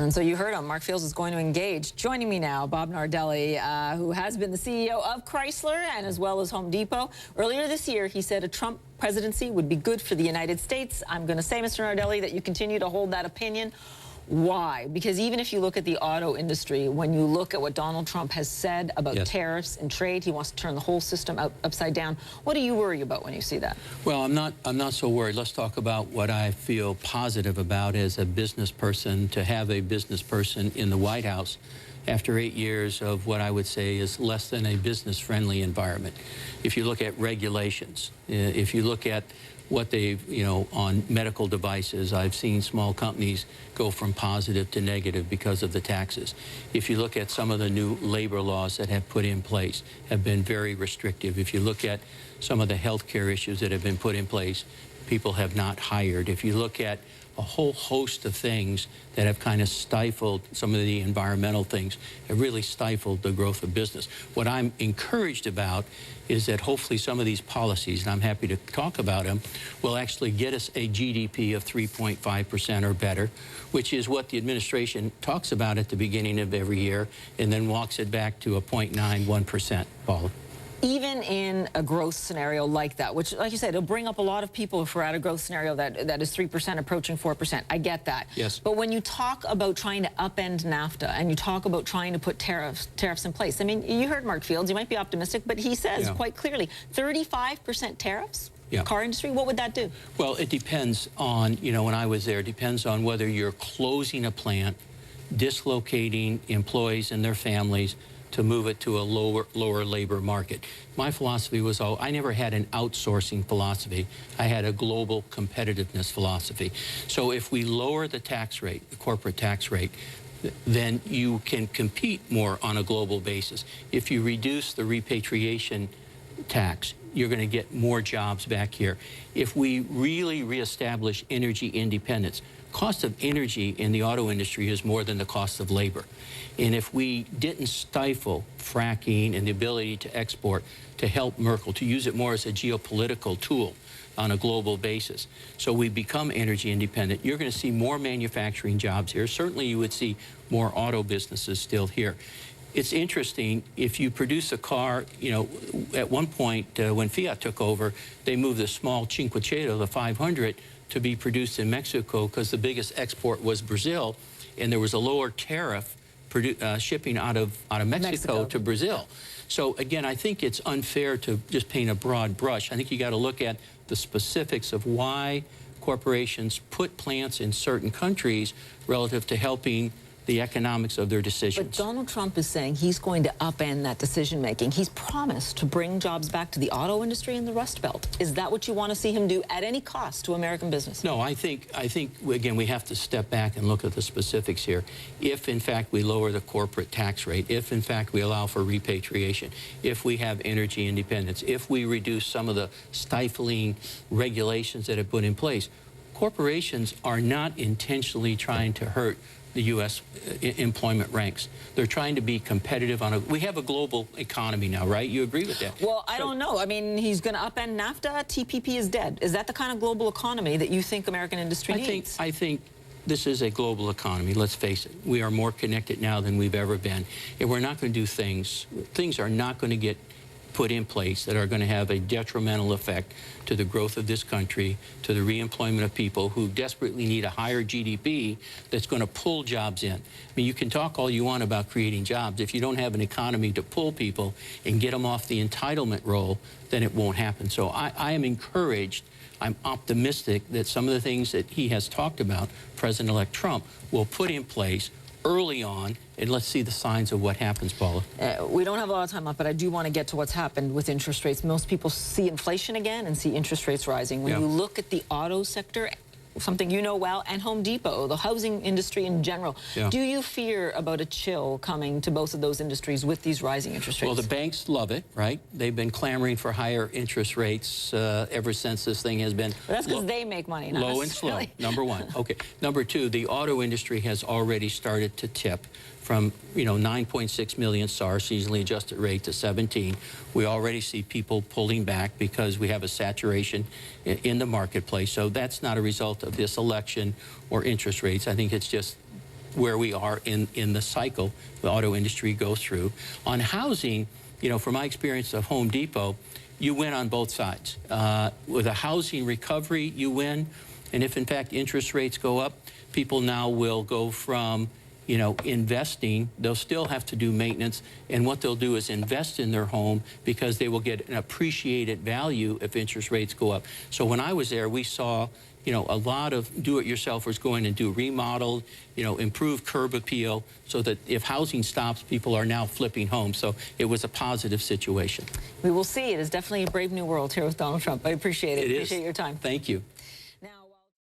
And so you heard him. Mark Fields is going to engage. Joining me now, Bob Nardeli, who has been the CEO of Chrysler and as well as Home Depot. Earlier this year, he said a Trump presidency would be good for the United States. I'm going to say, Mr. Nardeli, that you continue to hold that opinion. Why? Because even if you look at the auto industry, when you look at what Donald Trump has said about tariffs and trade, he wants to turn the whole system upside down. What do you worry about when you see that? Well, I'm not so worried. Let's talk about what I feel positive about as a business person, to have a business person in the White House after 8 years of what I would say is less than a business-friendly environment. If you look at regulations, if you look at what they've, on medical devices, I've seen small companies go from positive to negative because of the taxes. If you look at some of the new labor laws that have put in place, have been very restrictive. If you look at some of the health care issues that have been put in place, people have not hired. If you look at a whole host of things that have kind of stifled, some of the environmental things have really stifled the growth of business. What I'm encouraged about is that hopefully some of these policies, and I'm happy to talk about them, will actually get us a GDP of 3.5% or better, which is what the administration talks about at the beginning of every year and then walks it back to a 0.91%, Paula. Even in a growth scenario like that, which, like you said, it'll bring up a lot of people if we're at a growth scenario that is 3% approaching 4%. I get that. Yes. But when you talk about trying to upend NAFTA and you talk about trying to put tariffs in place, I mean, you heard Mark Fields, you might be optimistic, but he says quite clearly, 35% tariffs? Car industry, what would that do? Well, it depends on, when I was there, it depends on whether you're closing a plant, dislocating employees and their families, to move it to a lower labor market. My philosophy was, I never had an outsourcing philosophy. I had a global competitiveness philosophy. So if we lower the tax rate, the corporate tax rate, then you can compete more on a global basis. If you reduce the repatriation tax, you're going to get more jobs back here. If we really reestablish energy independence, cost of energy in the auto industry is more than the cost of labor. And if we didn't stifle fracking and the ability to export, to help Merkel, to use it more as a geopolitical tool on a global basis, so we become energy independent, you're going to see more manufacturing jobs here. Certainly you would see more auto businesses still here. It's interesting, if you produce a car, at one point when Fiat took over, they moved the small Cinquecento, the 500, to be produced in Mexico because the biggest export was Brazil, and there was a lower tariff shipping out of Mexico to Brazil. So again, I think it's unfair to just paint a broad brush. I think you got to look at the specifics of why corporations put plants in certain countries relative to helping the economics of their decisions. But Donald Trump is saying he's going to upend that decision-making. He's promised to bring jobs back to the auto industry and the Rust Belt. Is that what you want to see him do at any cost to American business? No, I think again, we have to step back and look at the specifics here. If, in fact, we lower the corporate tax rate, if, in fact, we allow for repatriation, if we have energy independence, if we reduce some of the stifling regulations that have put in place, corporations are not intentionally trying to hurt the U.S. employment ranks. They're trying to be competitive on we have a global economy now, right? You agree with that? Well, I don't know. I mean, he's going to upend NAFTA. TPP is dead. Is that the kind of global economy that you think American industry needs? I think this is a global economy, let's face it. We are more connected now than we've ever been. And we're not going to do things are not going to get put in place that are going to have a detrimental effect to the growth of this country, to the reemployment of people who desperately need a higher GDP that's going to pull jobs in. I mean, you can talk all you want about creating jobs. If you don't have an economy to pull people and get them off the entitlement roll, then it won't happen. So I am encouraged, I'm optimistic that some of the things that he has talked about, President-elect Trump, will put in place early on, and let's see the signs of what happens, Paula. We don't have a lot of time left, but I do want to get to what's happened with interest rates. Most people see inflation again and see interest rates rising. When you look at the auto sector, something you know well, and Home Depot, the housing industry in general, do you fear about a chill coming to both of those industries with these rising interest rates? Well, the banks love it, right? They've been clamoring for higher interest rates ever since this thing has been that's because they make money, not low and slow, number one. Okay. Number two, the auto industry has already started to tip from 9.6 million SAR, seasonally adjusted rate, to 17. We already see people pulling back because we have a saturation in the marketplace. So that's not a result of this election or interest rates. I think it's just where we are in the cycle the auto industry goes through. On housing, you know, from my experience of Home Depot, you win on both sides. With a housing recovery, you win. And if, in fact, interest rates go up, people now will go from, you know, investing. They'll still have to do maintenance. And what they'll do is invest in their home because they will get an appreciated value if interest rates go up. So when I was there, we saw, you know, a lot of do-it-yourselfers going and do remodel, you know, improve curb appeal, so that if housing stops, people are now flipping homes. So it was a positive situation. We will see. It is definitely a brave new world here with Donald Trump. I appreciate it. It is. Appreciate your time. Thank you.